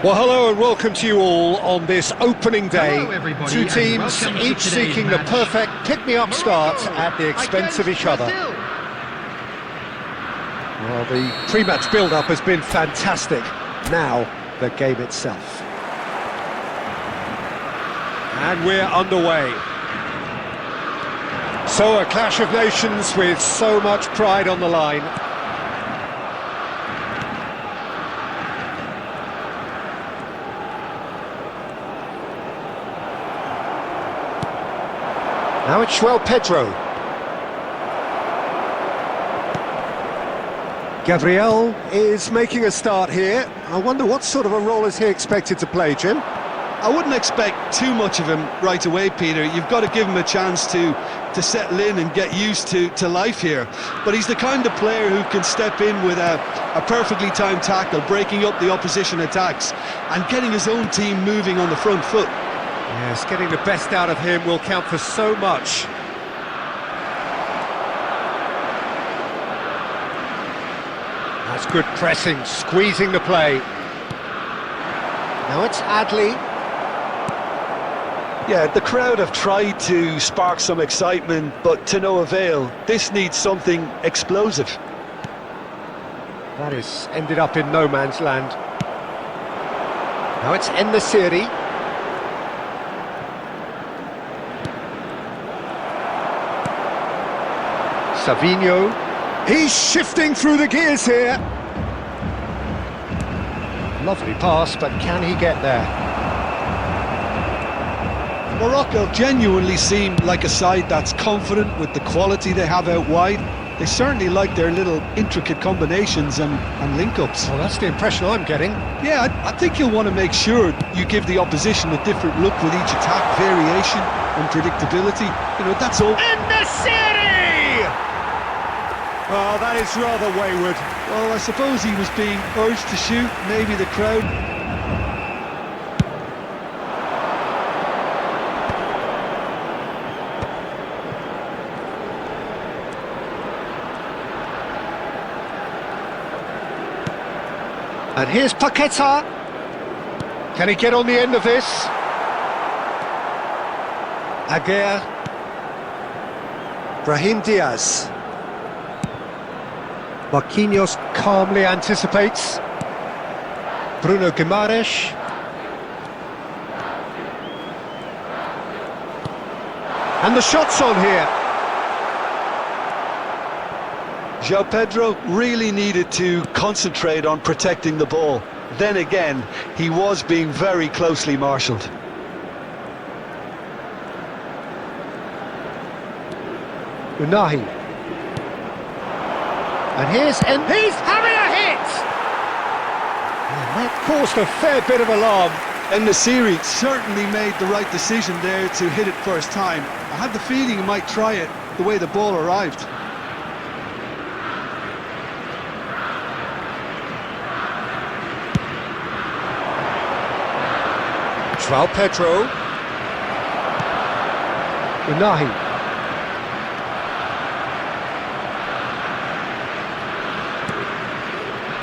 Well, hello and welcome to you all on this opening day. Hello, everybody, Two teams, and welcome to each today's seeking the match. perfect pick-me-up start Morocco at the expense of each other. Brazil. Well, the pre-match build-up has been fantastic. Now, the game itself. And we're underway. So, a clash of nations with so much pride on the line. Now it's Pedro. Gabriel is making a start here. I wonder what sort of a role is he expected to play, Jim? I wouldn't expect too much of him right away, Peter. You've got to give him a chance to settle in and get used to life here. But he's the kind of player who can step in with a perfectly timed tackle, breaking up the opposition attacks and getting his own team moving on the front foot. Yes, getting the best out of him will count for so much. That's good pressing, squeezing the play. Now it's Adley. Yeah, the crowd have tried to spark some excitement, but to no avail. This needs something explosive. That is ended up in no man's land. Now it's En-Nesyri. Savinho. He's shifting through the gears here. Lovely pass, but can he get there? Morocco genuinely seem like a side that's confident with the quality they have out wide. They certainly like their little intricate combinations and link-ups. Well, that's the impression I'm getting. Yeah, I think you'll want to make sure you give the opposition a different look with each attack, variation, unpredictability. You know, that's all. En-Nesyri! Oh, that is rather wayward. Well, I suppose he was being urged to shoot, maybe the crowd. And here's Paqueta. Can he get on the end of this? Aguirre. Brahim Diaz. Marquinhos calmly anticipates. Bruno Guimaraes. And the shot's on here. João Pedro really needed to concentrate on protecting the ball. Then again, he was being very closely marshalled. Unahi. And he's having a hit! And that caused a fair bit of alarm. En-Nesyri certainly made the right decision there to hit it first time. I had the feeling he might try it the way the ball arrived. João Pedro. Unahi.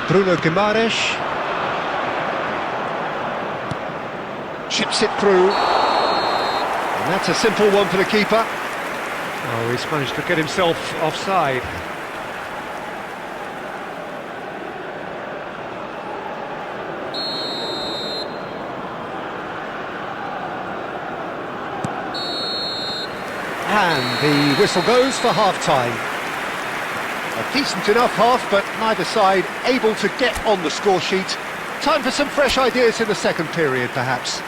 Bruno Guimaraes. Chips it through. And that's a simple one for the keeper. Oh, he's managed to get himself offside. And the whistle goes for half-time. A decent enough half, but neither side able to get on the score sheet. Time for some fresh ideas in the second period, perhaps.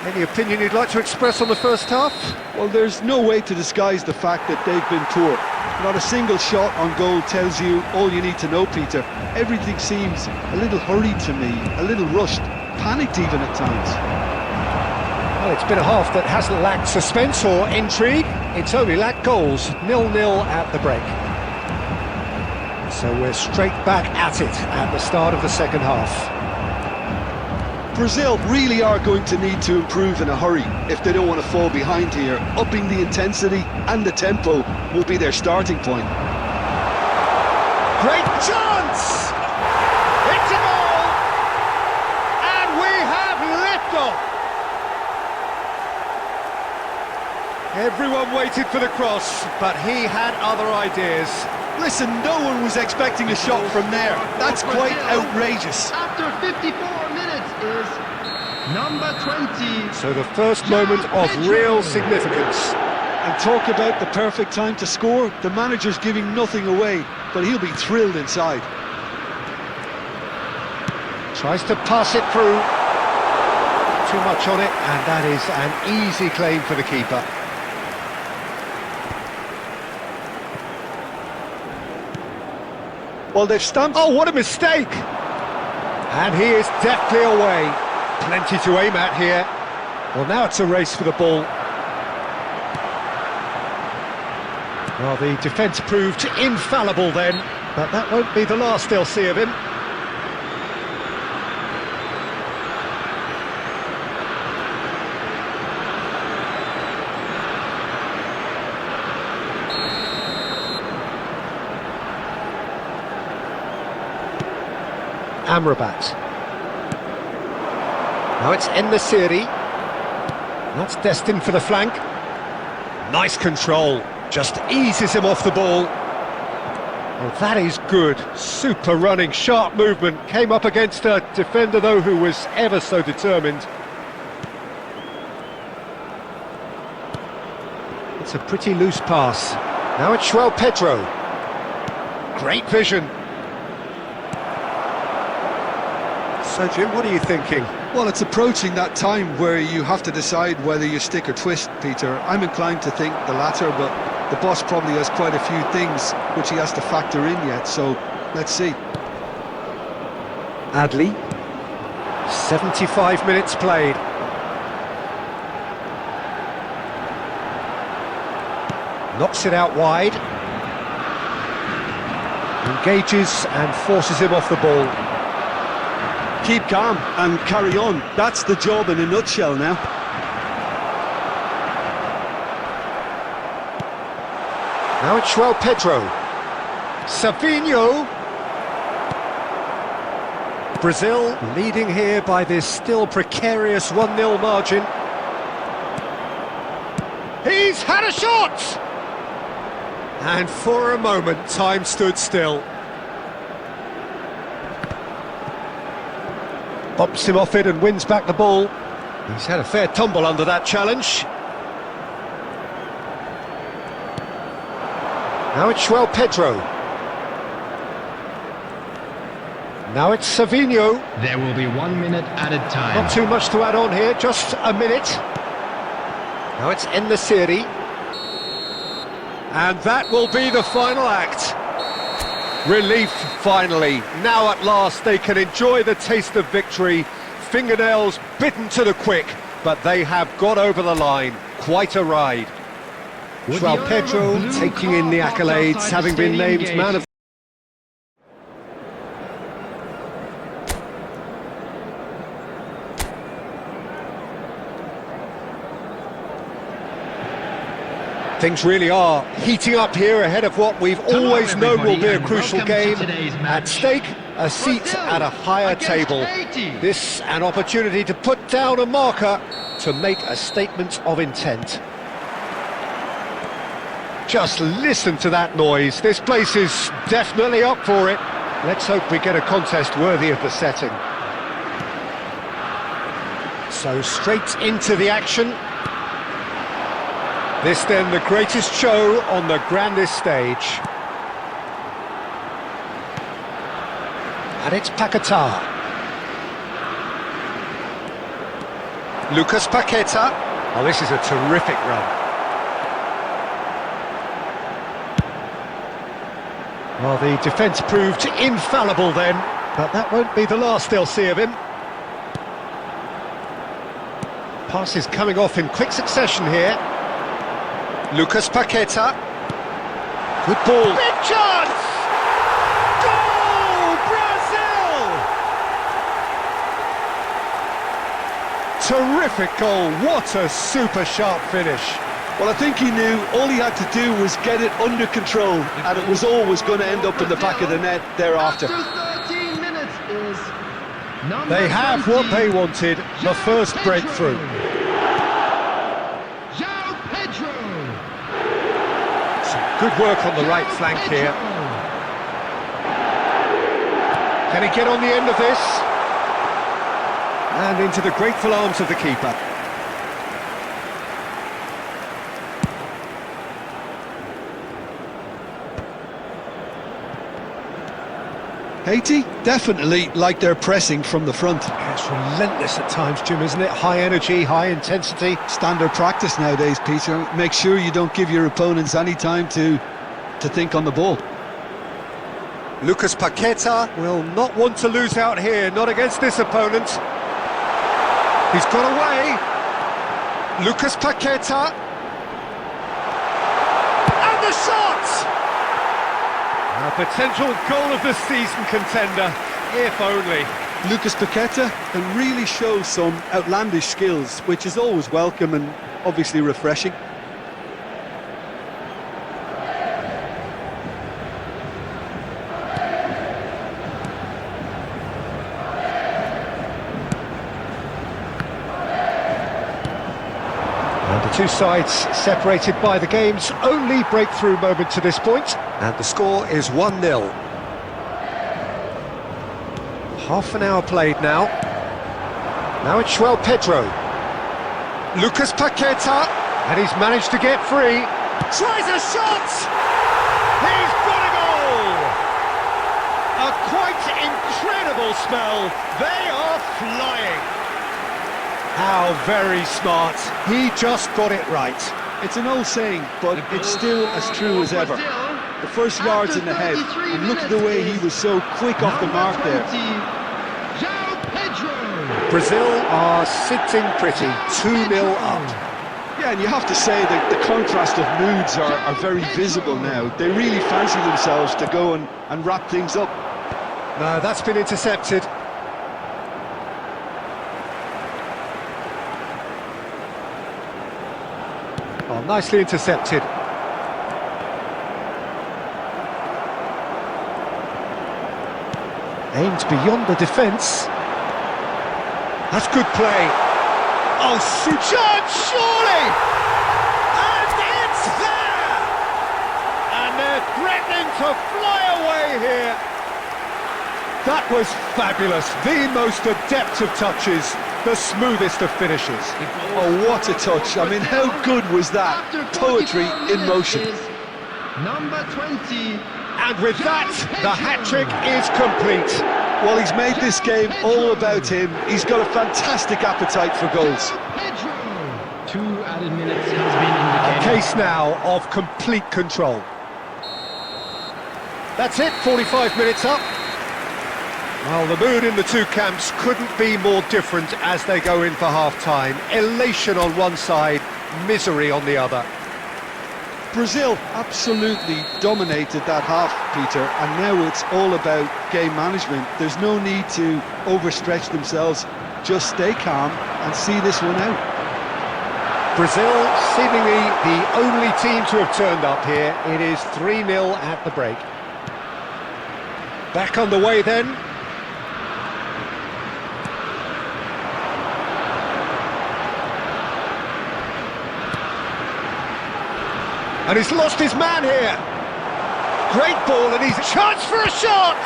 Any opinion you'd like to express on the first half? Well, there's no way to disguise the fact that they've been poor. Not a single shot on goal tells you all you need to know, Peter. Everything seems a little hurried to me, a little rushed, panicked even at times. Well, it's been a half that hasn't lacked suspense or intrigue. It's only lacked goals. 0-0 at the break. So we're straight back at it at the start of the second half. Brazil really are going to need to improve in a hurry if they don't want to fall behind here. Upping the intensity and the tempo will be their starting point. Great chance! It's a goal! Everyone waited for the cross, but he had other ideas. Listen, no one was expecting a shot from there. That's quite outrageous. After 54 minutes is number 20. So the first moment of real significance. And talk about the perfect time to score. The manager's giving nothing away, but he'll be thrilled inside. Tries to pass it through. Too much on it, and that is an easy claim for the keeper. Well, they've stamped... Oh, what a mistake! And he is deftly away. Plenty to aim at here. Well, now it's a race for the ball. Well, the defence proved infallible then, but that won't be the last they'll see of him. Amrabat. Now it's En-Nesyri. That's destined for the flank. Nice control. Just eases him off the ball. Oh, that is good. Super running, sharp movement. Came up against a defender, though, who was ever so determined. It's a pretty loose pass. Now it's João Pedro. Great vision. So, Jim, what are you thinking? Well, it's approaching that time where you have to decide whether you stick or twist, Peter. I'm inclined to think the latter, but the boss probably has quite a few things which he has to factor in yet, so let's see. Adli. 75 minutes played. Knocks it out wide. Engages and forces him off the ball. Keep calm and carry on. That's the job in a nutshell now. Now it's João Pedro. Savinho. Brazil leading here by this still precarious 1-0 margin. He's had a shot! And for a moment, time stood still. Bumps him off it and wins back the ball. He's had a fair tumble under that challenge. Now it's João Pedro. Now it's Savinho. There will be 1 minute added time. Not too much to add on here, just a minute. Now it's En-Nesyri. And that will be the final act. Relief, finally. Now at last they can enjoy the taste of victory. Fingernails bitten to the quick, but they have got over the line. Quite a ride. João Pedro taking in the accolades, having been named man of... Things really are heating up here ahead of what we've always known will be a crucial game. At stake, a seat at a higher table. This an opportunity to put down a marker to make a statement of intent. Just listen to that noise. This place is definitely up for it. Let's hope we get a contest worthy of the setting. So straight into the action. This then the greatest show on the grandest stage. And it's Paquetá. Lucas Paquetá. Oh, this is a terrific run. Well, the defence proved infallible then, but that won't be the last they'll see of him. Passes coming off in quick succession here. Lucas Paquetá. Good ball. Big chance! Goal! Brazil! Terrific goal. What a super sharp finish. Well, I think he knew all he had to do was get it under control, and it was always going to end up in the back of the net thereafter. After 13 minutes is number They have 20, what they wanted, the first breakthrough. João Pedro. Good work on the right flank here. Can he get on the end of this? And into the grateful arms of the keeper. Haiti definitely like their pressing from the front. It's relentless at times, Jim, isn't it? High energy, high intensity. Standard practice nowadays, Peter. Make sure you don't give your opponents any time to think on the ball. Lucas Paqueta will not want to lose out here, not against this opponent. He's got away. Lucas Paqueta. And the shot! A potential goal of the season contender, if only. Lucas Paqueta can really show some outlandish skills, which is always welcome and obviously refreshing. And the two sides separated by the game's only breakthrough moment to this point. And the score is 1-0. Half an hour played now. Now it's João Pedro. Lucas Paqueta. And he's managed to get free. Tries a shot! He's got a goal! A quite incredible spell. They are flying. How very smart. He just got it right. It's an old saying, but it's still as true as ever. The first yard's in the head, and look at the way he was so quick off the mark there. Brazil are sitting pretty, 2-0 up. Yeah, and you have to say that the contrast of moods are very visible now. They really fancy themselves to go and wrap things up. No, that's been intercepted. Oh, nicely intercepted. Aimed beyond the defence. That's good play. Oh, chance, surely! And it's there! And they're threatening to fly away here. That was fabulous. The most adept of touches, the smoothest of finishes. Oh, what a touch. I mean, how good was that? Poetry in motion. Number 20. And with that, the hat-trick is complete. Well, he's made this game all about him. He's got a fantastic appetite for goals. 2 added minutes has been indicated. A case now of complete control. That's it, 45 minutes up. Well, the mood in the two camps couldn't be more different as they go in for half-time. Elation on one side, misery on the other. Brazil absolutely dominated that half, Peter, and now it's all about game management. There's no need to overstretch themselves. Just stay calm and see this one out. Brazil seemingly the only team to have turned up here. It is 3-0 at the break. Back on the way then. And he's lost his man here. Great ball, and he's a chance for a shot!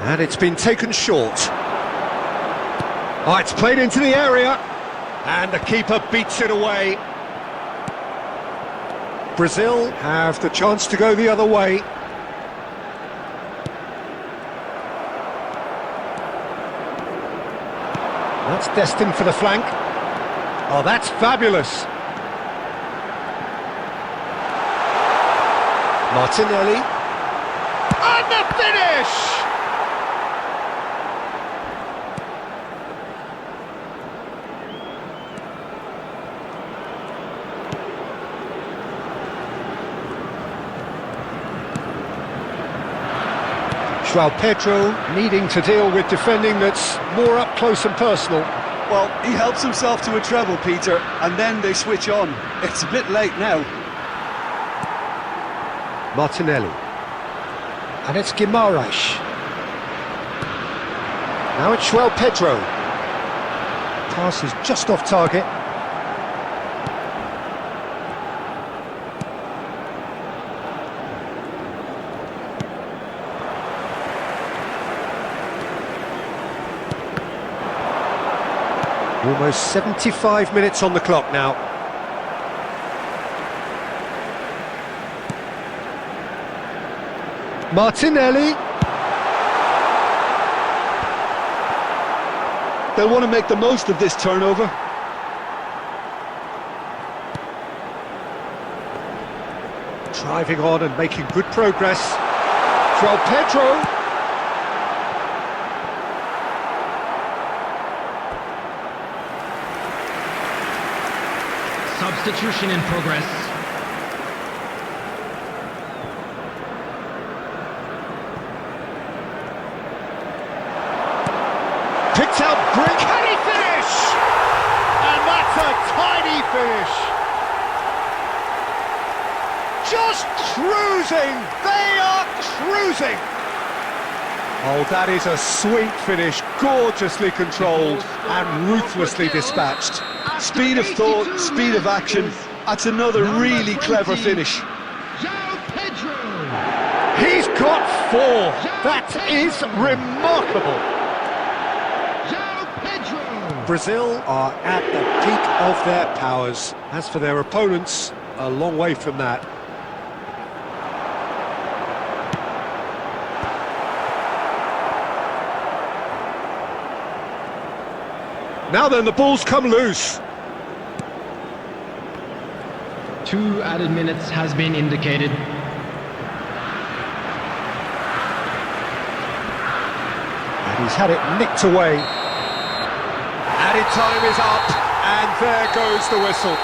And it's been taken short. Oh, it's played into the area. And the keeper beats it away. Brazil have the chance to go the other way. That's destined for the flank. Oh, that's fabulous. Martinelli. And the finish! João Pedro needing to deal with defending that's more up close and personal. Well, he helps himself to a treble, Peter, and then they switch on. It's a bit late now. Martinelli. And it's Guimaraes. Now it's João Pedro. Pass is just off target. Almost 75 minutes on the clock now. Martinelli. They'll want to make the most of this turnover. Driving on and making good progress. João Pedro. Substitution in progress. Picked out Brick. Can he finish? And that's a tiny finish. Just cruising. They are cruising. Oh, that is a sweet finish. Gorgeously controlled and ruthlessly dispatched. Speed of thought, speed of action. That's another really clever finish. He's got 4. That is remarkable. Brazil are at the peak of their powers. As for their opponents, a long way from that. Now then, the ball's come loose. 2 added minutes has been indicated. And he's had it nicked away. Added time is up, and there goes the whistle.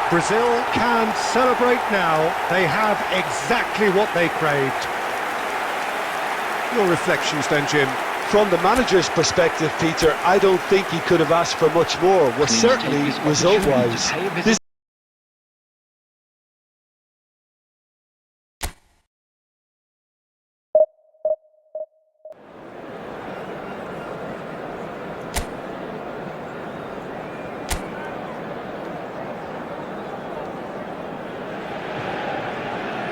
Brazil can celebrate now. They have exactly what they craved. Your reflections then, Jim? From the manager's perspective, Peter, I don't think he could have asked for much more. Well, certainly result-wise.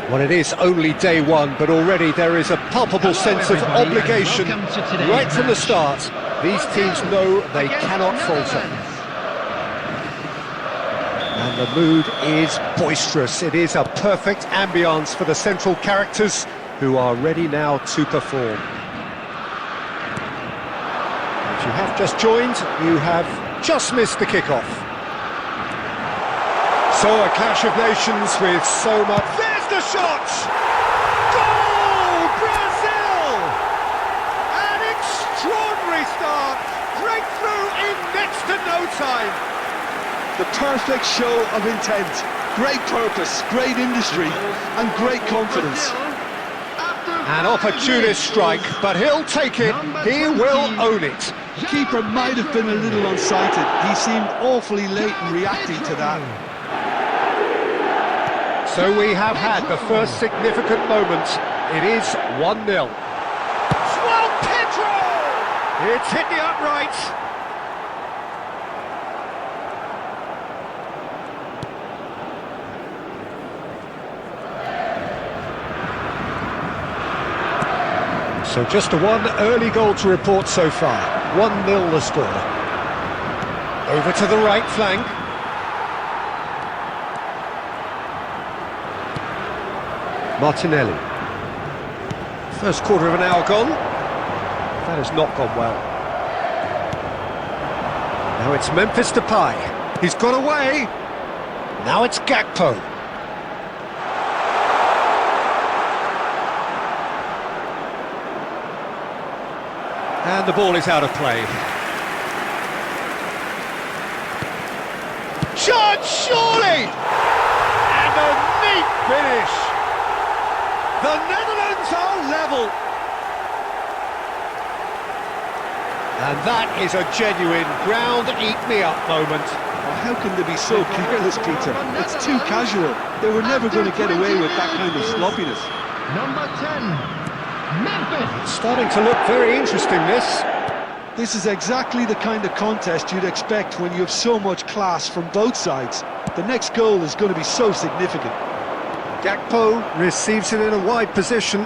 Well, it is only day one, but already there is a palpable sense of obligation right from the start. These teams know they cannot falter. And the mood is boisterous. It is a perfect ambience for the central characters who are ready now to perform. If you have just joined, you have just missed the kickoff. So a clash of nations with so much... There's the shot! Goal! Brazil! An extraordinary start! Breakthrough in next to no time! The perfect show of intent. Great purpose, great industry, and great confidence. An opportunist strike, but he'll take it. He will own it. The keeper might have been a little unsighted. He seemed awfully late in reacting to that. So we have had the first significant moment. It is 1-0. João Pedro! It's hit the upright. So just a one early goal to report so far. 1-0 the score. Over to the right flank. Martinelli. First quarter of an hour gone. That has not gone well. Now it's Memphis Depay. He's got away. Now it's Gakpo. And the ball is out of play. Shot, surely! And a neat finish. The Netherlands are level. And that is a genuine ground-eat-me-up moment. Oh, how can they be so careless, Peter? It's too casual. They were never going to get away with that kind of sloppiness. Number 10, Memphis. It's starting to look very interesting, this. This is exactly the kind of contest you'd expect when you have so much class from both sides. The next goal is going to be so significant. Gakpo receives it in a wide position.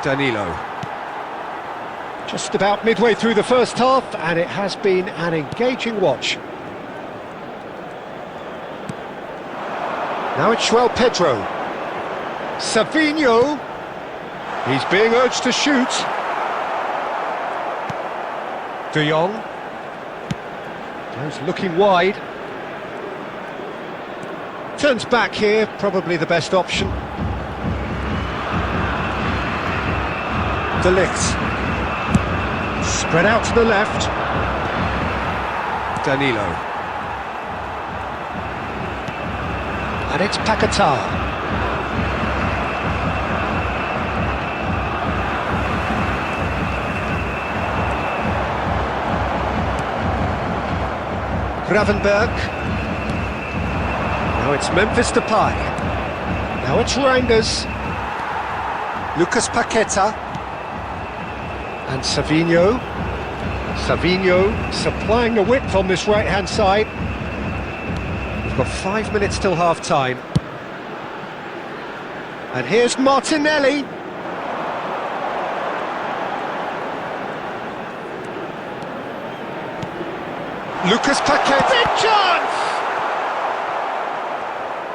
Danilo. Just about midway through the first half, and it has been an engaging watch. Now it's João Pedro. Savinho. He's being urged to shoot. De Jong. Goes looking wide. Turns back here, probably the best option. De Ligt. Spread out to the left. Danilo. And it's Paquetá. Gravenberg. Now it's Memphis Depay. Now it's Reinders. Lucas Paquetá. And Savinho. Savinho supplying the width on this right-hand side. We've got 5 minutes till half-time. And here's Martinelli. Lucas Paquetá. Big chance!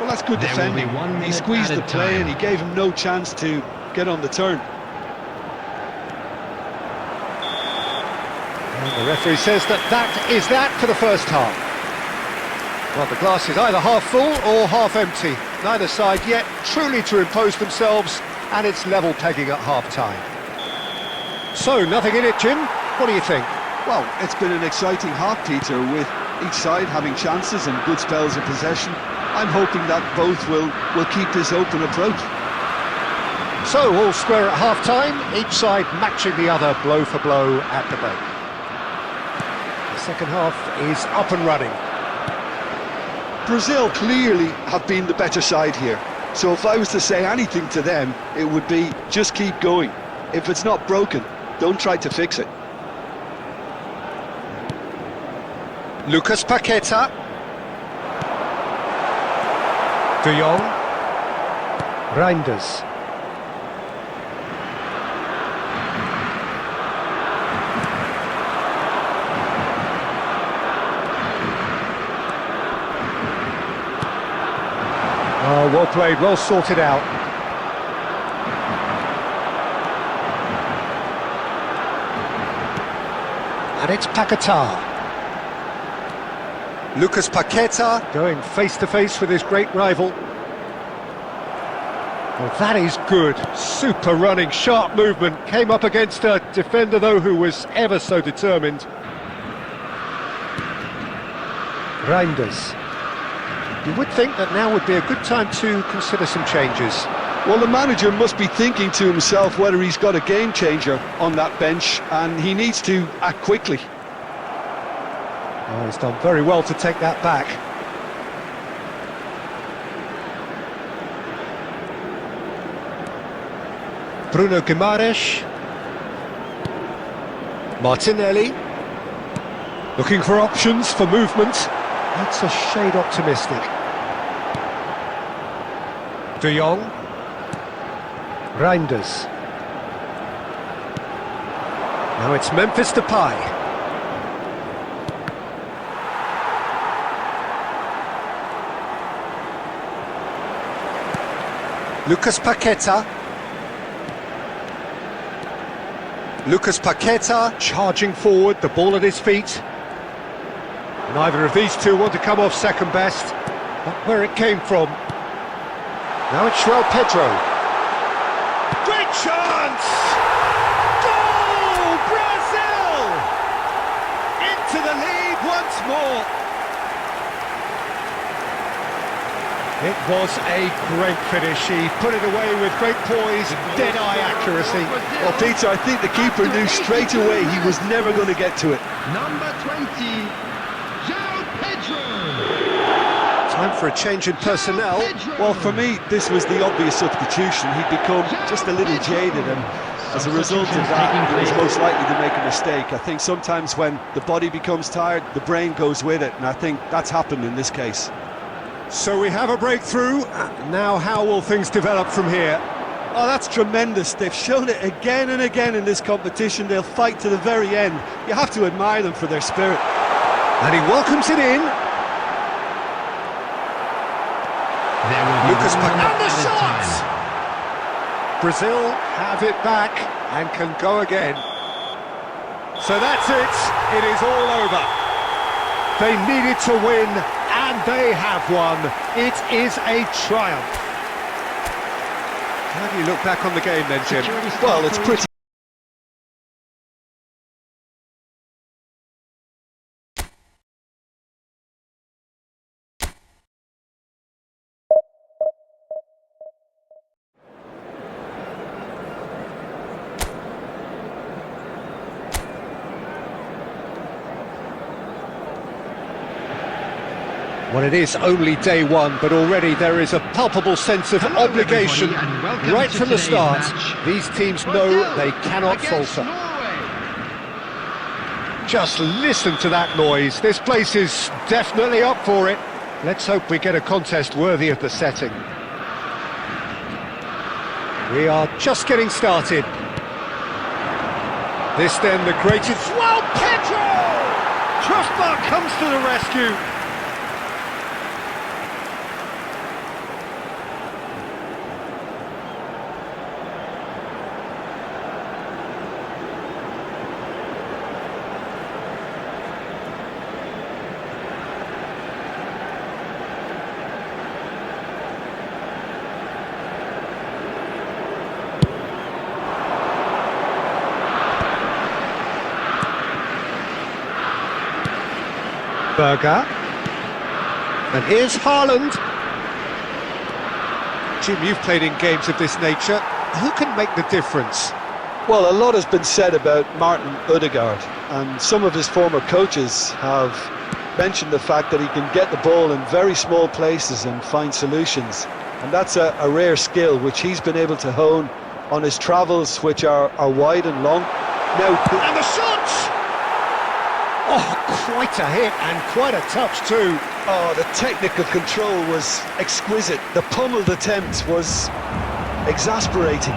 Well, that's good There will be defending. 1 He minute squeezed the added play time. and he gave him no chance to get on the turn. And the referee says that is that for the first half. Well, the glass is either half full or half empty. Neither side yet truly to impose themselves, and it's level pegging at half-time. So, nothing in it, Jim. What do you think? Well, it's been an exciting half, Peter, with each side having chances and good spells of possession. I'm hoping that both will keep this open approach. So, all square at half-time, each side matching the other blow for blow at the break. The second half is up and running. Brazil clearly have been the better side here. So if I was to say anything to them, it would be just keep going. If it's not broken, don't try to fix it. Lucas Paquetá. De Jong. Reinders. Oh, well played, well sorted out. And it's Paquetá. Lucas Paquetá going face-to-face with his great rival. Well, that is good. Super running, sharp movement. Came up against a defender, though, who was ever so determined. Reinders. You would think that now would be a good time to consider some changes. Well, the manager must be thinking to himself whether he's got a game changer on that bench, and he needs to act quickly. Oh, he's done very well to take that back. Bruno Guimaraes. Martinelli. Looking for options for movement. That's a shade optimistic. De Jong. Reinders. Now it's Memphis Depay. Lucas Paquetá. Lucas Paquetá charging forward, the ball at his feet. Neither of these two want to come off second best, but where it came from. Now it's João Pedro. Great chance! Goal! Brazil! Into the lead once more. It was a great finish. He put it away with great poise, dead-eye accuracy. Well, Peter, I think the keeper knew straight away he was never going to get to it. Number 20, João Pedro. Time for a change in personnel. Well, for me, this was the obvious substitution. He'd become just a little jaded, and as a result of that, he was most likely to make a mistake. I think sometimes when the body becomes tired, the brain goes with it, and I think that's happened in this case. So we have a breakthrough. Now how will things develop from here? Oh, that's tremendous. They've shown it again and again in this competition. They'll fight to the very end. You have to admire them for their spirit. And he welcomes it in. There will be Lucas one and the added shot! time. Brazil have it back and can go again. So that's it. It is all over. They needed to win, and they have won. It is a triumph. How do you look back on the game then, Jim? Well, it's pretty... Well, it is only day one, but already there is a palpable sense of Hello, obligation everybody, and welcome right to from the today's start. match. These teams know Brazil they cannot against falter. Norway. Just listen to that noise. This place is definitely up for it. Let's hope we get a contest worthy of the setting. We are just getting started. This then the greatest... Well, Pedro! Crossbar comes to the rescue. Berger. And here's Haaland. Jim, you've played in games of this nature. Who can make the difference? Well, a lot has been said about Martin Ødegaard, and some of his former coaches have mentioned the fact that he can get the ball in very small places and find solutions. And that's a rare skill which he's been able to hone on his travels, which are wide and long. Now, And the shot! Oh, quite a hit and quite a touch too. oh, the technical control was exquisite. The pummeled attempt was exasperating.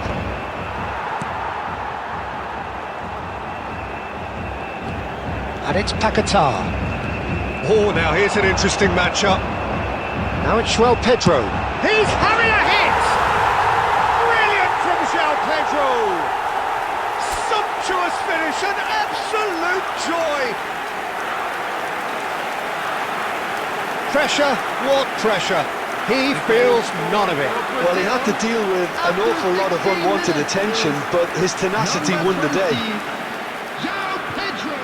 And it's Paquetá. Oh, now here's an interesting matchup. Now it's João Pedro. He's having a hit! Brilliant from João Pedro! Sumptuous finish, an absolute joy! Pressure, what pressure? He feels none of it. Well, he had to deal with an awful lot of unwanted attention, but his tenacity won the day. João Pedro.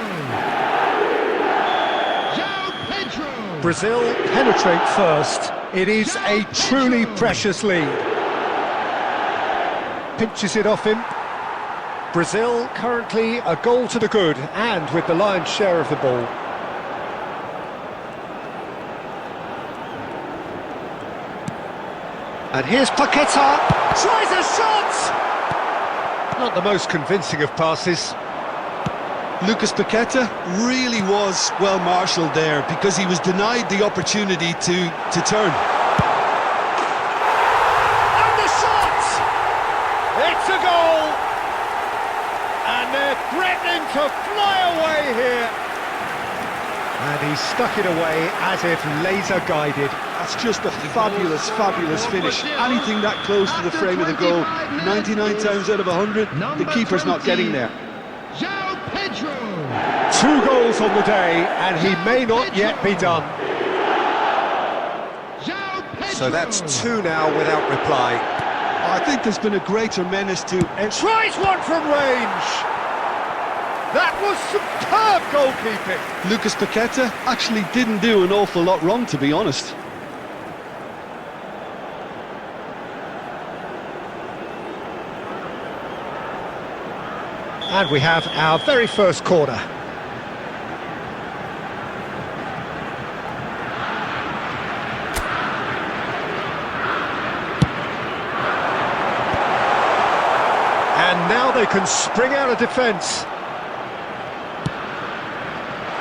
João Pedro. Brazil penetrate first. It is a truly precious lead. Pinches it off him. Brazil currently a goal to the good and with the lion's share of the ball. And here's Paquetá, tries a shot! Not the most convincing of passes. Lucas Paquetá really was well marshalled there because he was denied the opportunity to turn. And the shot! It's a goal! And they're threatening to fly away here. And he stuck it away as if laser guided. That's just a fabulous, fabulous finish. Anything that close to the frame of the goal, 99 times out of 100, the keeper's not getting there. João Pedro. 2 goals on the day, and he may not yet be done. João Pedro. So that's 2 now without reply. I think there's been a greater menace to... And tries one from range. That was superb goalkeeping. Lucas Paquetá actually didn't do an awful lot wrong, to be honest. And we have our very first corner. And now they can spring out of defence.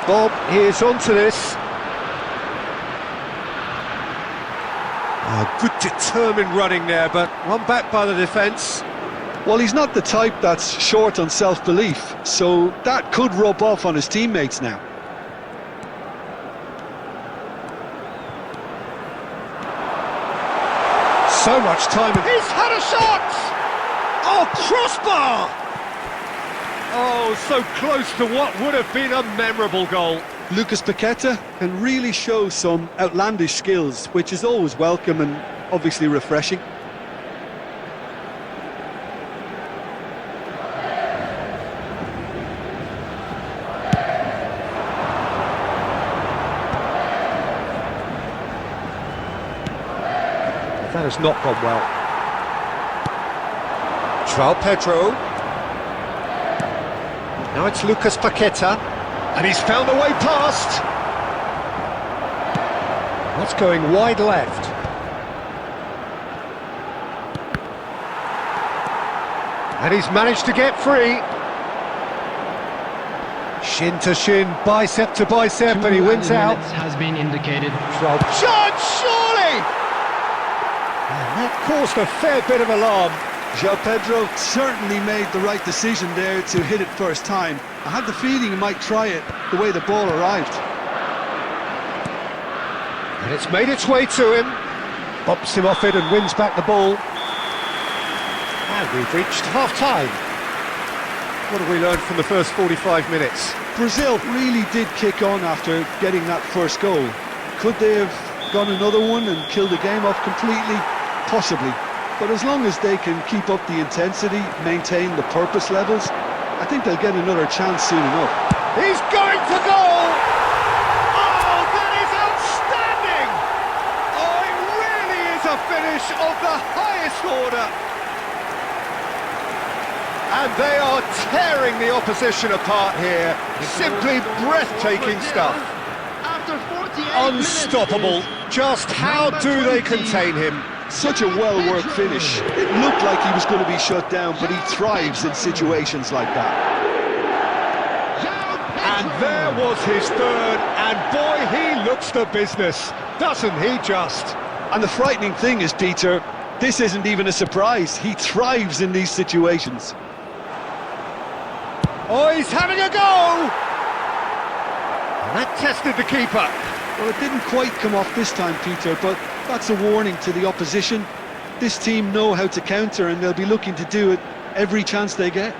Bob, here's onto this. Good determined running there, but one back by the defence. Well, he's not the type that's short on self-belief, so that could rub off on his teammates now. So much time. He's had a shot! Oh, crossbar! Oh, so close to what would have been a memorable goal. Lucas Paqueta can really show some outlandish skills, which is always welcome and obviously refreshing. That has not gone well. João Pedro. Now it's Lucas Paqueta. And he's found a way past. That's going wide left. And he's managed to get free. Shin to shin, bicep to bicep, and he wins out. Has been indicated. Shot, surely! And that caused a fair bit of alarm. João Pedro certainly made the right decision there to hit it first time. I had the feeling he might try it the way the ball arrived. And it's made its way to him. Bops him off it and wins back the ball. And we've reached half-time. What have we learned from the first 45 minutes? Brazil really did kick on after getting that first goal. Could they have gone another one and killed the game off completely? Possibly. But as long as they can keep up the intensity, maintain the purpose levels, I think they'll get another chance soon enough. He's going for goal! Oh, that is outstanding! Oh, it really is a finish of the highest order. And they are tearing the opposition apart here. Simply breathtaking stuff. After 48 Unstoppable. Just how do they contain him? Such a well-worked finish. It looked like he was going to be shut down, but he thrives in situations like that. And there was his third, and boy, he looks the business, doesn't he just? And the frightening thing is, Peter, this isn't even a surprise. He thrives in these situations. Oh, he's having a go! And that tested the keeper. Well, it didn't quite come off this time, Peter, but that's a warning to the opposition. This team know how to counter, and they'll be looking to do it every chance they get.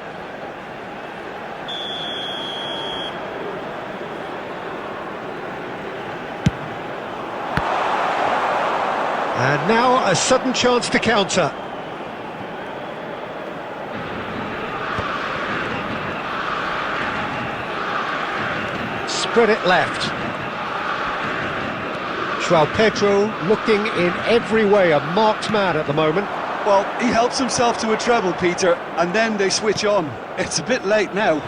And now a sudden chance to counter. Spread it left. João Pedro looking in every way a marked man at the moment. Well, he helps himself to a treble, Peter, and then they switch on. It's a bit late now.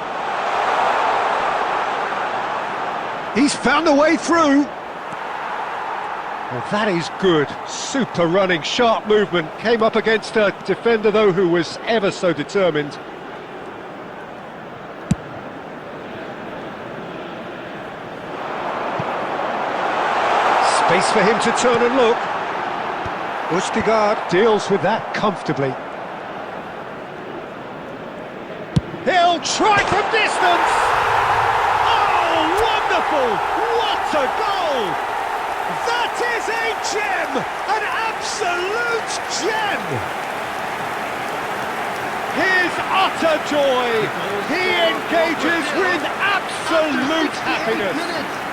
He's found a way through. Well, that is good. Super running, sharp movement. Came up against a defender, though, who was ever so determined. Space for him to turn and look. Ustigard deals with that comfortably. He'll try from distance! Oh, wonderful! What a goal! That is a gem! An absolute gem! His utter joy! He engages with absolute happiness!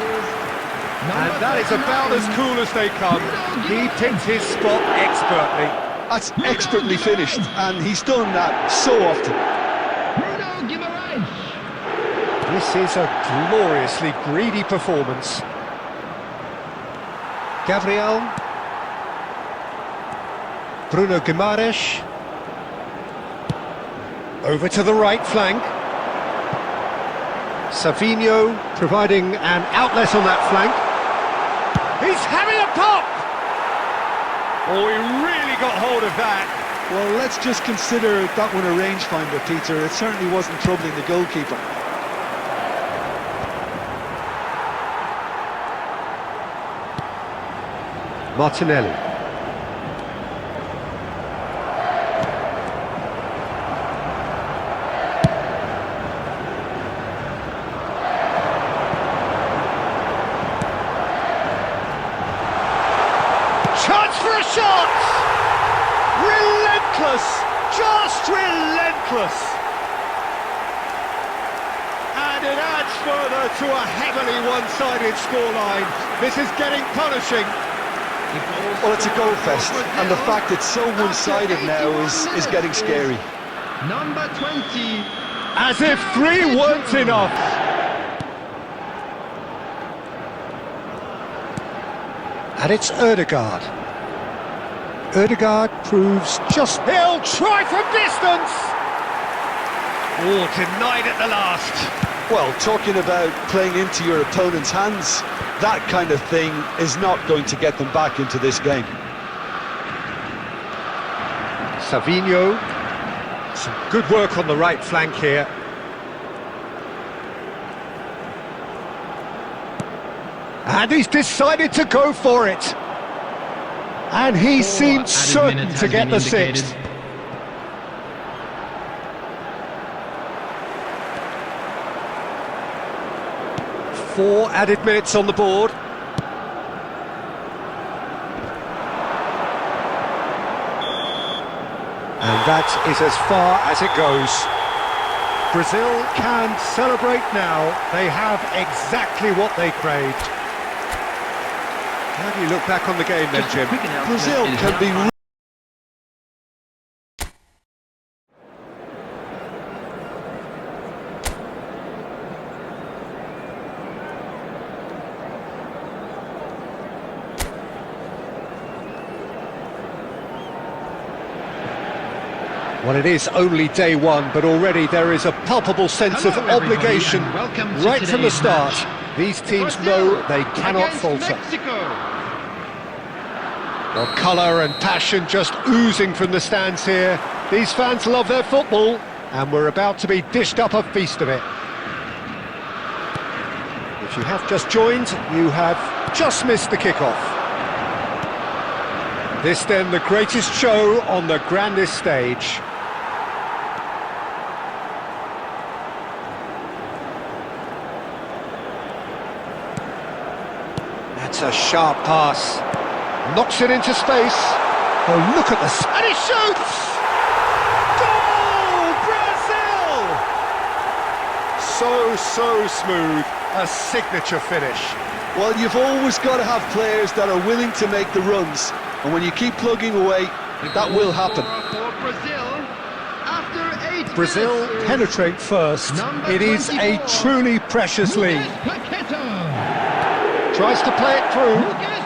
And that is about as cool as they come. He picked his spot expertly. That's expertly finished, and he's done that so often. This is a gloriously greedy performance. Gabriel. Bruno Guimaraes. Over to the right flank. Savinho providing an outlet on that flank. He's having a pop! Oh, he really got hold of that. Well, let's just consider that one a rangefinder, Peter. It certainly wasn't troubling the goalkeeper. Martinelli. Chance for a shot! Relentless! Just relentless! And it adds further to a heavily one-sided scoreline. This is getting punishing. Well, it's a goal fest, and the fact it's so one-sided now is getting scary. Number 20. As if 3 weren't enough. And it's Ødegaard. Ødegaard proves just... He'll try from distance! Oh, denied at the last. Well, talking about playing into your opponent's hands, that kind of thing is not going to get them back into this game. Savinho. Some good work on the right flank here. And he's decided to go for it. And he seemed certain to get the sixth. Four added minutes on the board. And that is as far as it goes. Brazil can celebrate now. They have exactly what they craved. How do you look back on the game then, Jim? Brazil can be... Well, it is only day one, but already there is a palpable sense of obligation right from the start. These teams know they cannot falter. Well, colour and passion just oozing from the stands here. These fans love their football, and we're about to be dished up a feast of it. If you have just joined, you have just missed the kickoff. This then the greatest show on the grandest stage. That's a sharp pass. Knocks it into space. Oh, look at this. And he shoots! Goal! Brazil! So smooth. A signature finish. Well, you've always got to have players that are willing to make the runs. And when you keep plugging away, that will happen. Brazil penetrate first. It is a truly precious lead. Tries to play it through.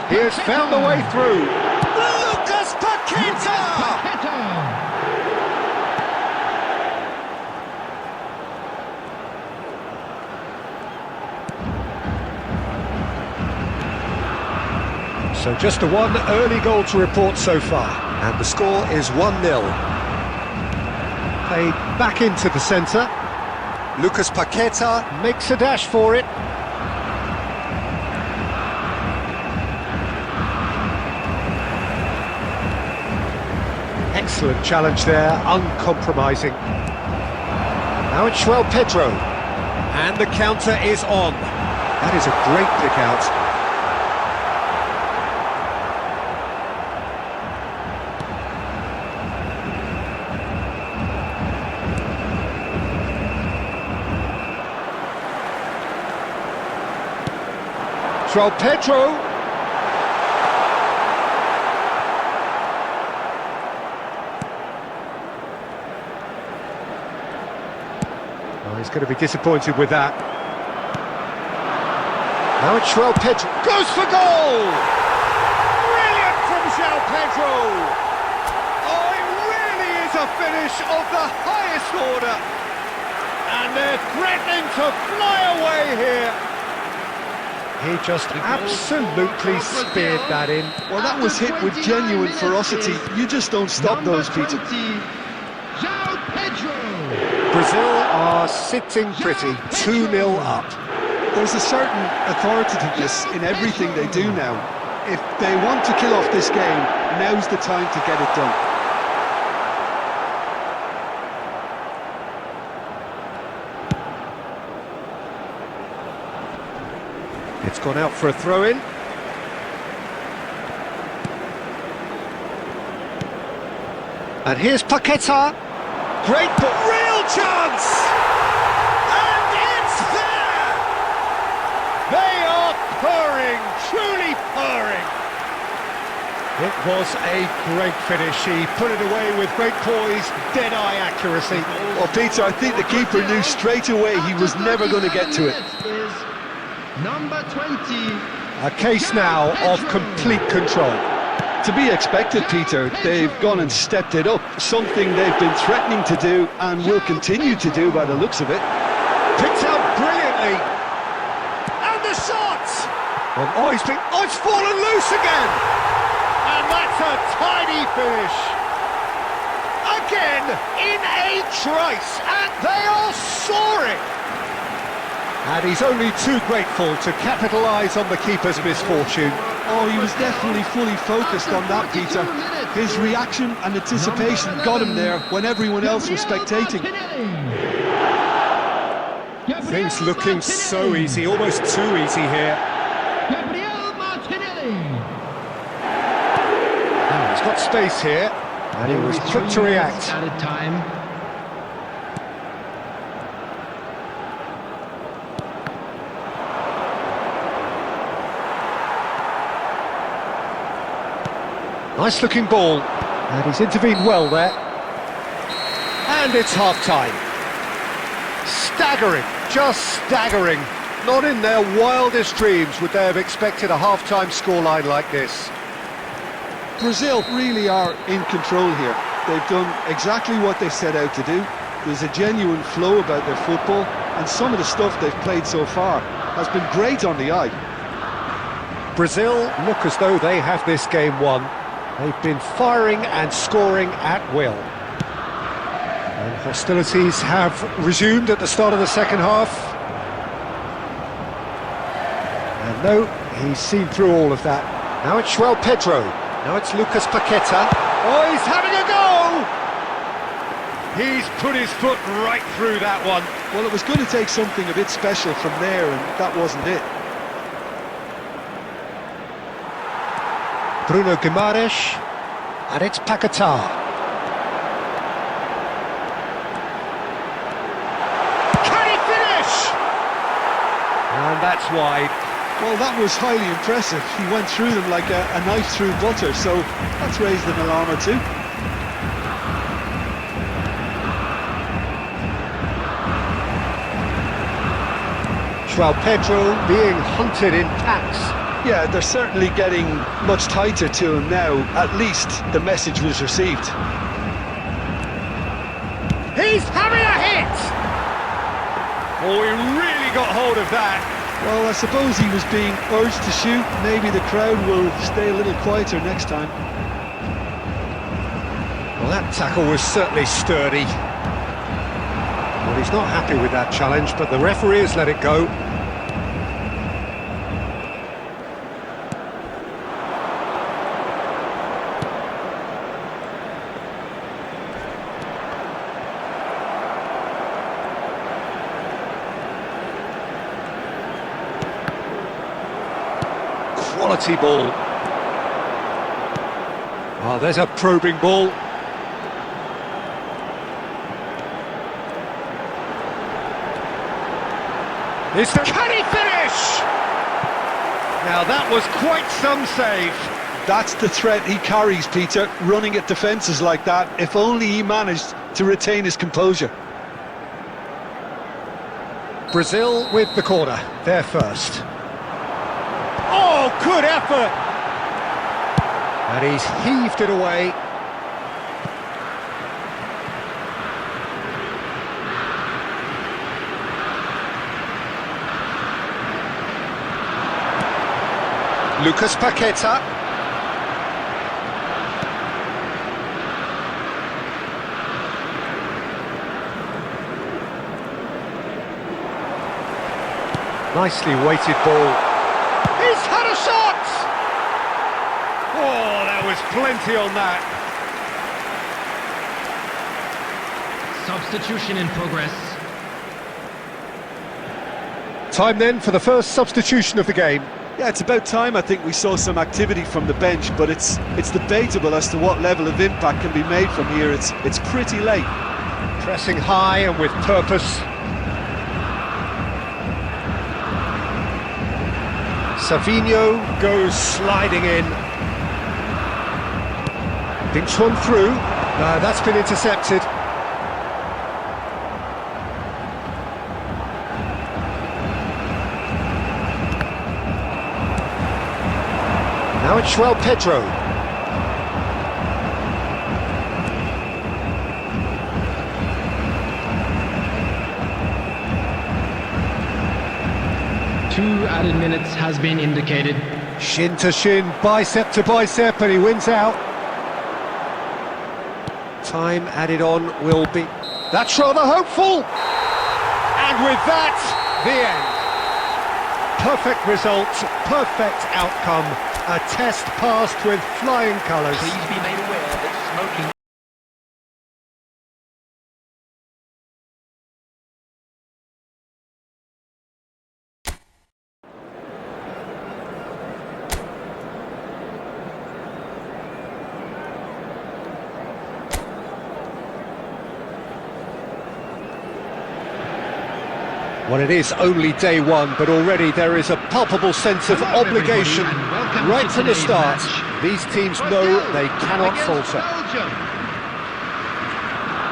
He has found the way through. Lucas Paqueta! So just a one early goal to report so far. And the score is 1-0. Played back into the centre. Lucas Paqueta makes a dash for it. Excellent challenge there, uncompromising. Now it's Pedro, and the counter is on. That is a great pick out. Pedro. Oh, he's going to be disappointed with that. Now it's Pedro. Goes for goal! Brilliant from Pedro! Oh, it really is a finish of the highest order. And they're threatening to fly away here. He just absolutely speared that in. Well, that was hit with genuine ferocity. You just don't stop those, Peter. Brazil are sitting pretty, 2-0 up. There's a certain authoritativeness in everything they do now. If they want to kill off this game, now's the time to get it done. It's gone out for a throw-in. And here's Paqueta. Great ball. Real chance! And it's there! They are purring, truly purring. It was a great finish. He put it away with great poise, dead-eye accuracy. Well, Peter, I think the keeper knew straight away he was never going to get to it. Number 20. A case now of complete control. To be expected, Peter. They've gone and stepped it up, something they've been threatening to do and will continue to do by the looks of it. Picked out brilliantly. And the shot! It's fallen loose again! And that's a tidy finish. Again, in a trice, and they are soaring! And he's only too grateful to capitalise on the keeper's misfortune. Oh, he was definitely fully focused on that, Peter. His reaction and anticipation got him there when everyone else was spectating. Things looking so easy, almost too easy here. Oh, he's got space here, and he was quick to react. Nice looking ball, and he's intervened well there. And it's half-time. Staggering, just staggering. Not in their wildest dreams would they have expected a half-time scoreline like this. Brazil really are in control here. They've done exactly what they set out to do. There's a genuine flow about their football, and some of the stuff they've played so far has been great on the eye. Brazil look as though they have this game won. They've been firing and scoring at will. And hostilities have resumed at the start of the second half. And no, he's seen through all of that. Now it's João Pedro. Now it's Lucas Paqueta. Oh, he's having a go! He's put his foot right through that one. Well, it was going to take something a bit special from there, and that wasn't it. Bruno Guimaraes, and it's Paquetá. Can he finish? And that's wide. Well, that was highly impressive. He went through them like a knife through butter, so that's raised an alarm or two. João Pedro being hunted in packs. Yeah, they're certainly getting much tighter to him now. At least the message was received. He's having a hit! Oh, he really got hold of that. Well, I suppose he was being urged to shoot. Maybe the crowd will stay a little quieter next time. Well, that tackle was certainly sturdy. Well, he's not happy with that challenge, but the referee has let it go. Quality ball. Oh, there's a probing ball. Can he finish? Now that was quite some save. That's the threat he carries, Peter, running at defences like that. If only he managed to retain his composure. Brazil with the corner, they're first. Oh, good effort! And he's heaved it away. Lucas Paqueta. Nicely weighted ball. He's had a shot! Oh, there was plenty on that. Substitution in progress. Time then for the first substitution of the game. Yeah, it's about time I think we saw some activity from the bench, but it's debatable as to what level of impact can be made from here. It's pretty late. Pressing high and with purpose. Savinho goes sliding in. Dinks one through. No, that's been intercepted. Now it's Pedro. Two added minutes has been indicated. Shin to shin, bicep to bicep, and he wins out. Time added on will be... That's rather hopeful! And with that, the end. Perfect result, perfect outcome. A test passed with flying colours. Please be made aware that smoking... Well, it is only day one, but already there is a palpable sense of Hello, obligation everybody, and welcome right to from the today's start. match. These teams know they cannot Against falter. Belgium.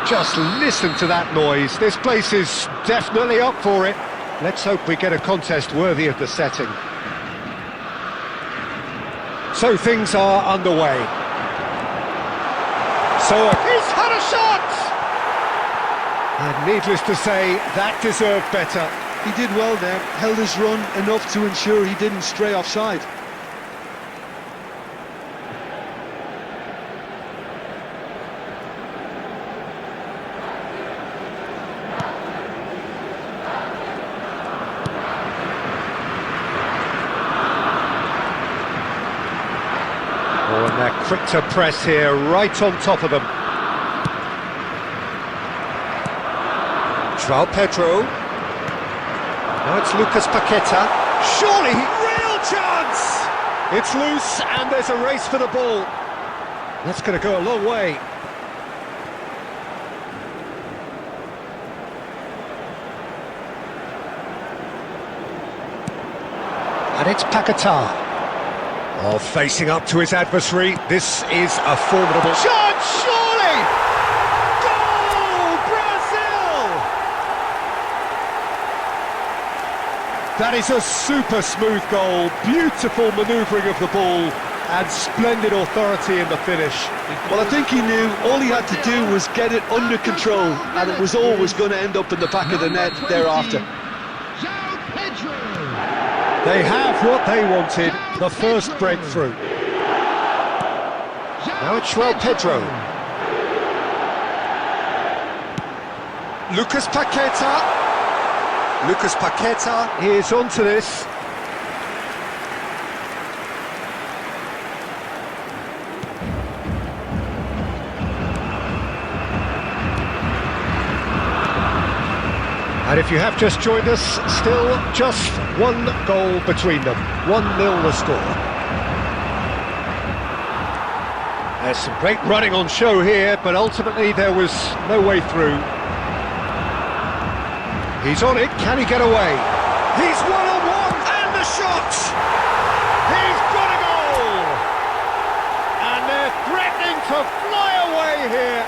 Just listen to that noise. This place is definitely up for it. Let's hope we get a contest worthy of the setting. So things are underway. So he's had a shot! And needless to say, that deserved better. He did well there, held his run enough to ensure he didn't stray offside. Oh, and they're quick to press here, right on top of them. Pedro. Now it's Lucas Paqueta. Surely, real chance! It's loose and there's a race for the ball. That's going to go a long way. And it's Paqueta. Oh, facing up to his adversary. This is a formidable chance, surely! That is a super smooth goal, beautiful manoeuvring of the ball, and splendid authority in the finish. Well, I think he knew all he had to do was get it under control, and it was always going to end up in the back of the net thereafter. They have what they wanted, the first breakthrough. Now it's Pedro. Lucas Paqueta. Lucas Paqueta is onto this. And if you have just joined us, still just one goal between them. 1-0 the score. There's some great running on show here, but ultimately there was no way through. He's on it, can he get away? He's one-on-one, and the shot! He's got a goal! And they're threatening to fly away here.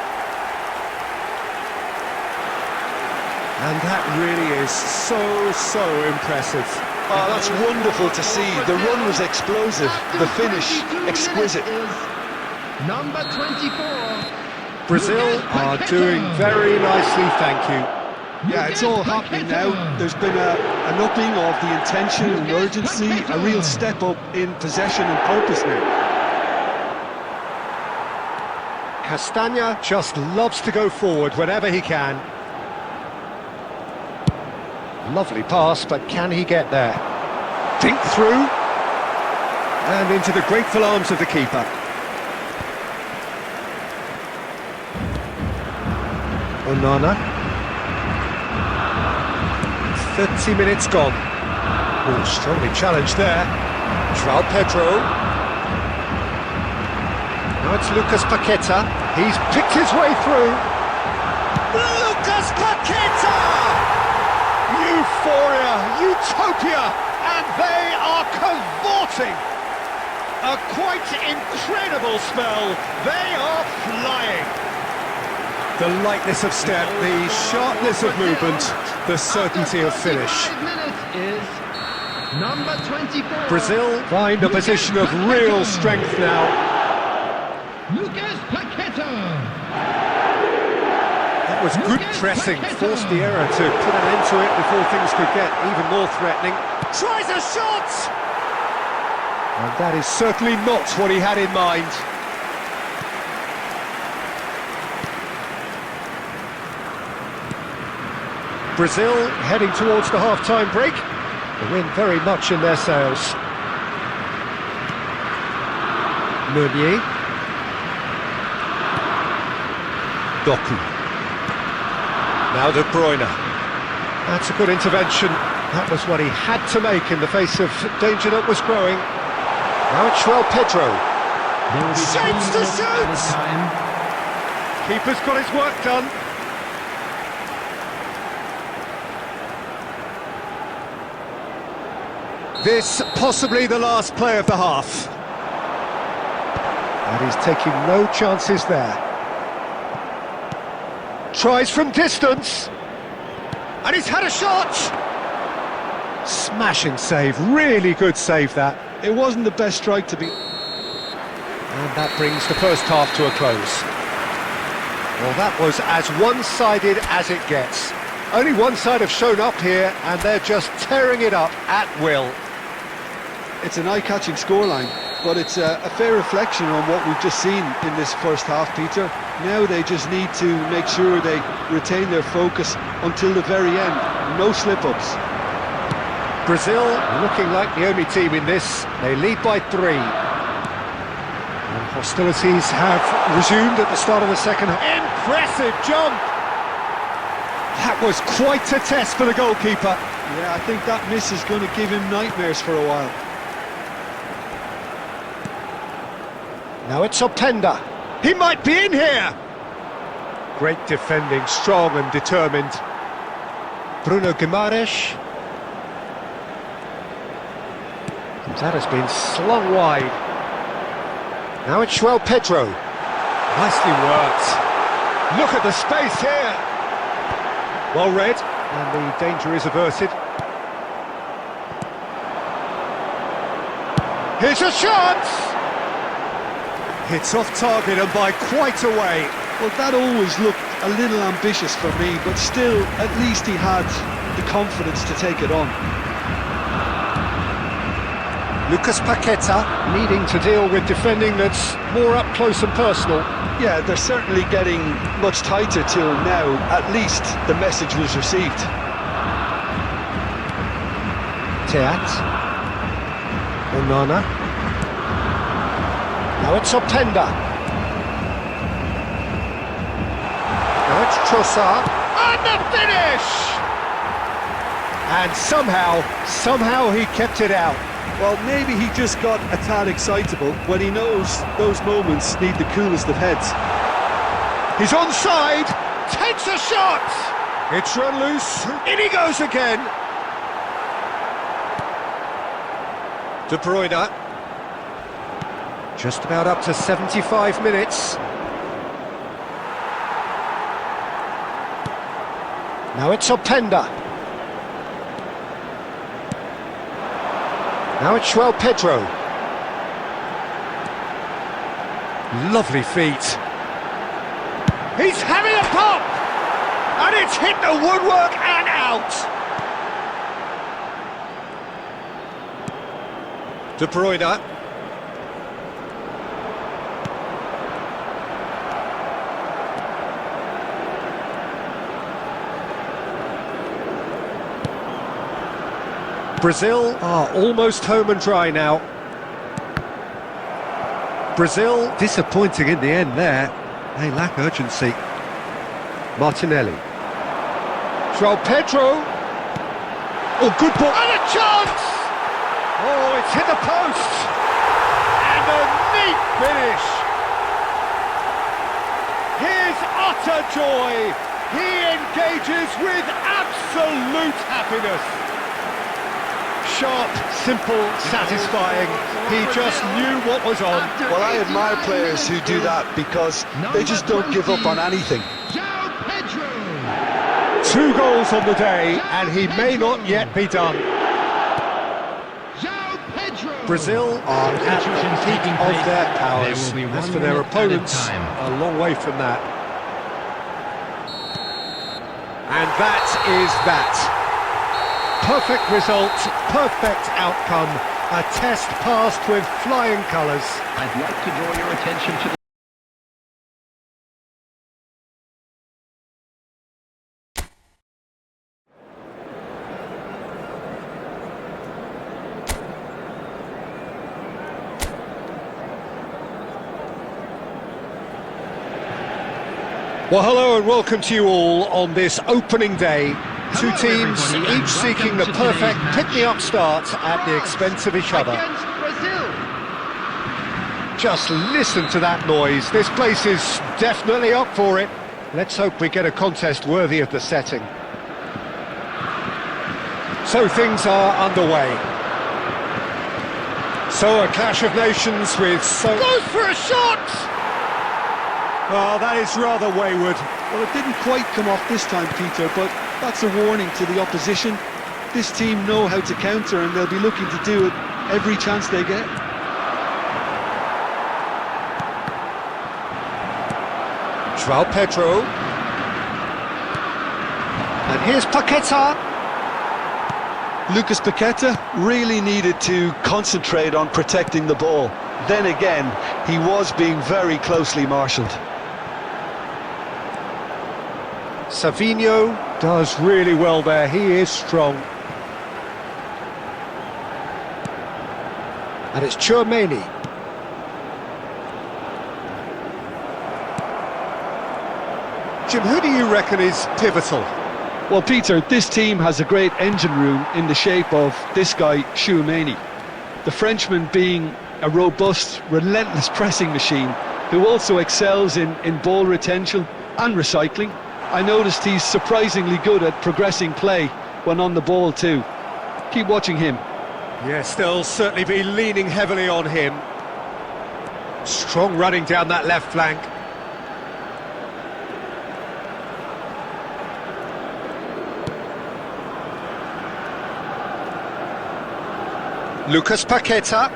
And that really is so impressive. Oh, that's wonderful to see. The run was explosive, the finish exquisite. Number 24. Brazil are doing very nicely, thank you. Yeah, it's all happening now. There's been an upping of the intention and urgency, a real step up in possession and purpose now. Castagna just loves to go forward whenever he can. Lovely pass, but can he get there? Think through. And into the grateful arms of the keeper. Onana. 30 minutes gone. Oh, strongly challenged there. João Pedro. Now it's Lucas Paqueta. He's picked his way through. Lucas Paqueta! Euphoria, utopia, and they are cavorting. A quite incredible spell. They are flying. The lightness of step, the sharpness of movement, the certainty of finish. 5 minutes is number 24. Brazil find a position of real strength now. Lucas Paqueta. That was good pressing, forced the error to put an end to it before things could get even more threatening. Tries a shot! And that is certainly not what he had in mind. Brazil heading towards the half-time break. The wind very much in their sails. Meunier. Doku. Now De Bruyne. That's a good intervention. That was what he had to make in the face of danger that was growing. Now it's João Pedro. Shapes to shoot! Keeper's got his work done. This possibly the last play of the half. And he's taking no chances there. Tries from distance. And he's had a shot! Smashing save, really good save that. It wasn't the best strike to be... And that brings the first half to a close. Well, that was as one-sided as it gets. Only one side have shown up here, and they're just tearing it up at will. It's an eye-catching scoreline, but it's a fair reflection on what we've just seen in this first half, Peter. Now they just need to make sure they retain their focus until the very end. No slip-ups. Brazil looking like the only team in this. They lead by 3. And hostilities have resumed at the start of the second half. Impressive jump! That was quite a test for the goalkeeper. Yeah, I think that miss is going to give him nightmares for a while. Now it's Openda. He might be in here! Great defending, strong and determined. Bruno Guimaraes. That has been slung wide. Now it's João Pedro. Nicely worked. Look at the space here. Well read, and the danger is averted. Here's a shot! It's off target and by quite a way. Well, that always looked a little ambitious for me, but still, at least he had the confidence to take it on. Lucas Paqueta needing to deal with defending that's more up close and personal. Yeah, they're certainly getting much tighter to him now. At least the message was received. Teat. Onana. Now it's Openda. Now it's Trossard. And the finish! And somehow he kept it out. Well, maybe he just got a tad excitable when he knows those moments need the coolest of heads. He's onside, takes a shot! It's run loose, in he goes again! De Bruyne. Just about up to 75 minutes. Now it's Openda. Now it's João Pedro. Lovely feet. He's having a pop! And it's hit the woodwork and out. De Bruyne. Brazil are almost home and dry now. Brazil disappointing in the end there. They lack urgency. Martinelli. João Pedro. Oh, good ball. And a chance! Oh, it's hit the post. And a neat finish. Here's utter joy. He engages with absolute happiness. Sharp, simple, satisfying. He just knew what was on. Well, I admire players who do that because they just don't give up on anything. 2 goals on the day, and he may not yet be done. Brazil are at the peak of their powers. As for their opponents, a long way from that. And that is that. Perfect result, perfect outcome, a test passed with flying colours. I'd like to draw your attention to the... Well, hello and welcome to you all on this opening day. 2 teams, each seeking the perfect pick-me-up start at the expense of each other. Just listen to that noise. This place is definitely up for it. Let's hope we get a contest worthy of the setting. So things are underway. So a clash of nations with so... Goes for a shot! Oh, that is rather wayward. Well, it didn't quite come off this time, Peter, but that's a warning to the opposition. This team know how to counter and they'll be looking to do it every chance they get. João Pedro. And here's Paqueta. Lucas Paqueta really needed to concentrate on protecting the ball. Then again, he was being very closely marshalled. Savinho does really well there, he is strong. And it's Tchouaméni. Jim, who do you reckon is pivotal? Well, Peter, this team has a great engine room in the shape of this guy, Tchouaméni. The Frenchman being a robust, relentless pressing machine who also excels in ball retention and recycling. I noticed he's surprisingly good at progressing play when on the ball too. Keep watching him. Yes, they'll certainly be leaning heavily on him. Strong running down that left flank. Lucas Paqueta.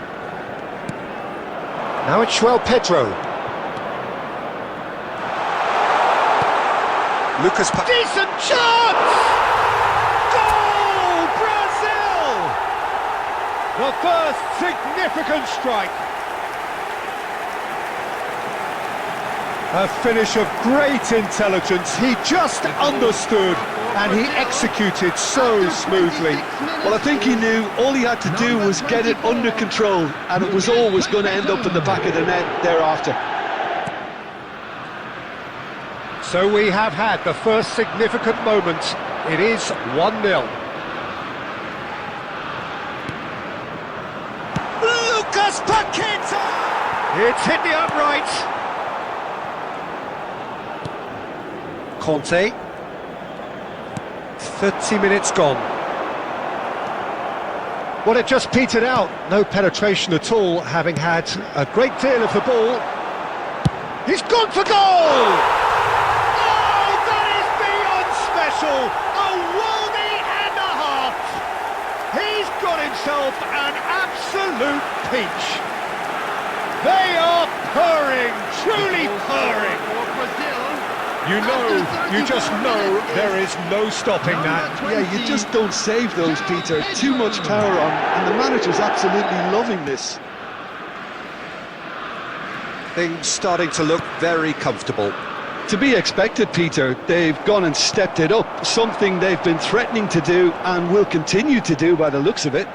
Now it's João Pedro. Lucas Paqueta. Decent chance! Goal! Brazil! The first significant strike. A finish of great intelligence. He just understood and he executed so smoothly. Well, I think he knew all he had to do was get it under control and it was always going to end up in the back of the net thereafter. So we have had the first significant moment. It is 1-0. Lucas Paqueta! It's hit the upright. Conte. 30 minutes gone. Well, it just petered out. No penetration at all, having had a great deal of the ball. He's gone for goal! Oh, that is beyond special! A worldie and a half! He's got himself an absolute peach. They are purring, truly purring. You just know there is no stopping that. Yeah, you just don't save those, Peter. Too much power on, and the manager's absolutely loving this. Things starting to look very comfortable. To be expected, Peter. They've gone and stepped it up, something they've been threatening to do and will continue to do by the looks of it.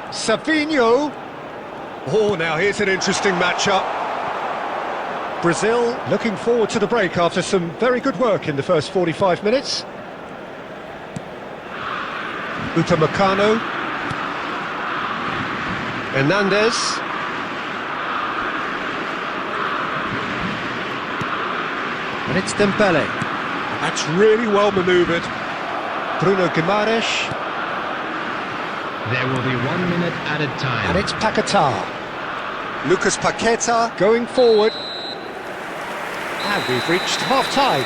Savinho. Oh, now here's an interesting matchup. Brazil looking forward to the break after some very good work in the first 45 minutes. Upamecano. Hernandez. And it's Dembele. That's really well manoeuvred. Bruno Guimaraes. There will be 1 minute added time. And it's Paquetá. Lucas Paquetá going forward. And we've reached half-time.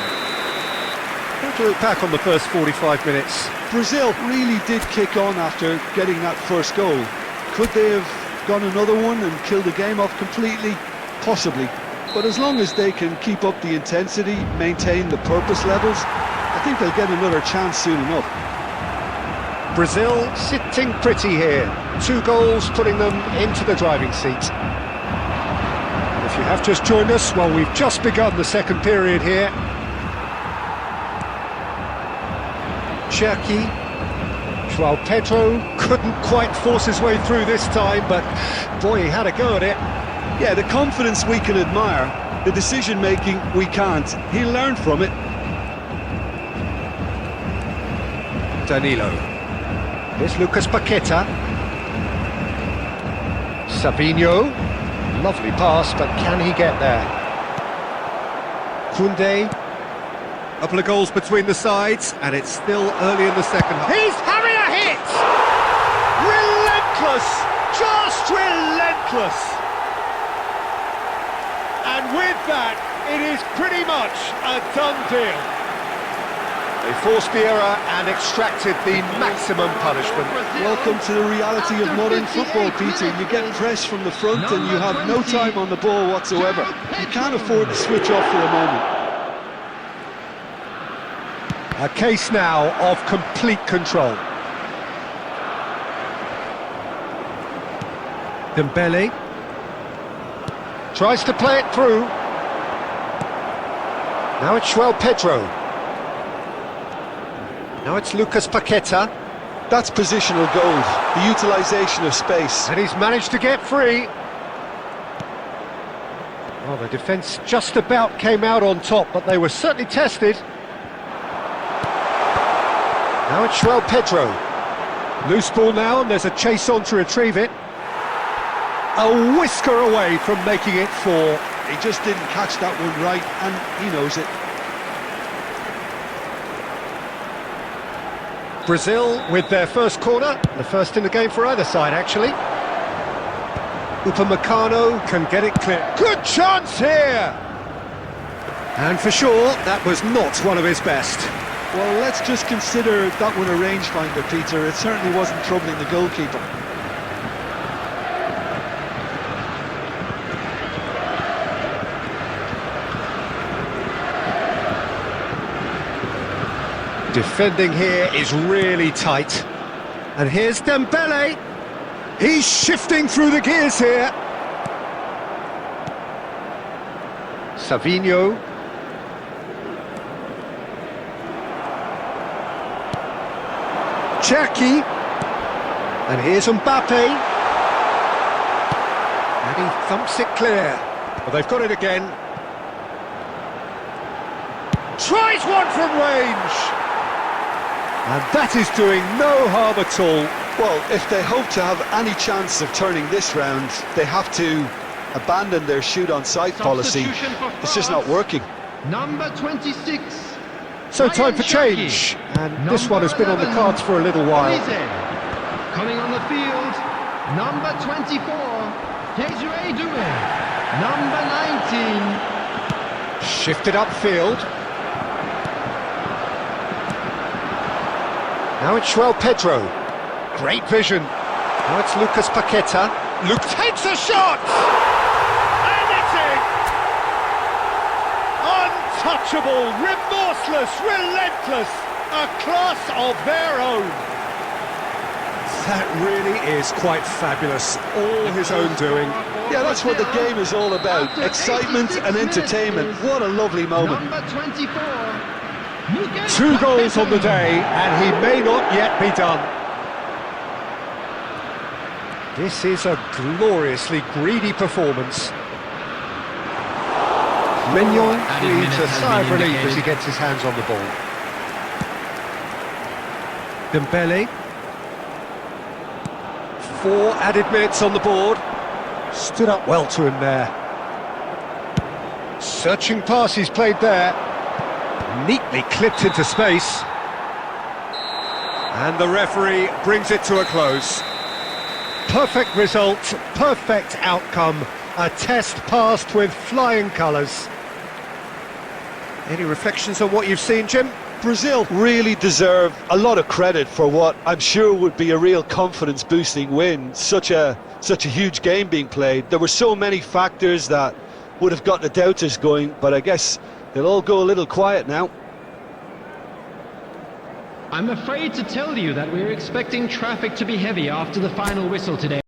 How to look back on the first 45 minutes? Brazil really did kick on after getting that first goal. Could they have gone another one and killed the game off completely? Possibly. But as long as they can keep up the intensity, maintain the purpose levels, I think they'll get another chance soon enough. Brazil sitting pretty here. 2 goals putting them into the driving seat. If you have just joined us, well, we've just begun the second period here. Cherki. João Pedro couldn't quite force his way through this time, but boy, he had a go at it. Yeah, the confidence we can admire, the decision-making we can't. He'll learn from it. Danilo. Here's Lucas Paquetá. Savinho. Lovely pass, but can he get there? Koundé. Couple of goals between the sides, and it's still early in the second half. He's having a hit! Relentless! Just relentless! And with that, it is pretty much a done deal. They forced the error and extracted the maximum punishment. Welcome to the reality of modern football, Peter. You get pressed from the front and you have no time on the ball whatsoever. You can't afford to switch off for a moment. A case now of complete control. Dembele tries to play it through. Now it's João Pedro. Now it's Lucas Paquetá. That's positional gold, the utilisation of space. And he's managed to get free. Well, the defence just about came out on top, but they were certainly tested. Now it's João Pedro. Loose ball now, and there's a chase on to retrieve it. A whisker away from making it 4. He just didn't catch that one right, and he knows it. Brazil with their first corner, the first in the game for either side, actually. Upamecano can get it clear. Good chance here! And for sure, that was not one of his best. Well, let's just consider that one a rangefinder, Peter. It certainly wasn't troubling the goalkeeper. Defending here is really tight. And here's Dembele. He's shifting through the gears here. Savinho. Cherki. And here's Mbappe. And he thumps it clear. Well, they've got it again. Tries one from range. And that is doing no harm at all. Well, if they hope to have any chance of turning this round, they have to abandon their shoot-on-sight policy. It's just not working. Number 26. So time for change. And this one has been on the cards for a little while. Coming on the field, number 24. Desiree Doué. Number 19. Shifted upfield. Now it's João Pedro. Great vision. Now it's Lucas Paquetá. Luke takes a shot! And it's in! Untouchable, remorseless, relentless, a class of their own. That really is quite fabulous, all his own doing. Yeah, that's what the game is all about. Excitement and entertainment. What a lovely moment. Number 24. 2 goals on the day, and he may not yet be done. This is a gloriously greedy performance. Mignon breathes a sigh of relief as he gets his hands on the ball. Dembele. 4 added minutes on the board. Stood up well to him there. Searching pass he's played there. Neatly clipped into space. And the referee brings it to a close. Perfect result, perfect outcome. A test passed with flying colours. Any reflections on what you've seen, Jim? Brazil really deserve a lot of credit for what I'm sure would be a real confidence-boosting win. Such a huge game being played. There were so many factors that would have got the doubters going, but I guess they'll all go a little quiet now. I'm afraid to tell you that we're expecting traffic to be heavy after the final whistle today.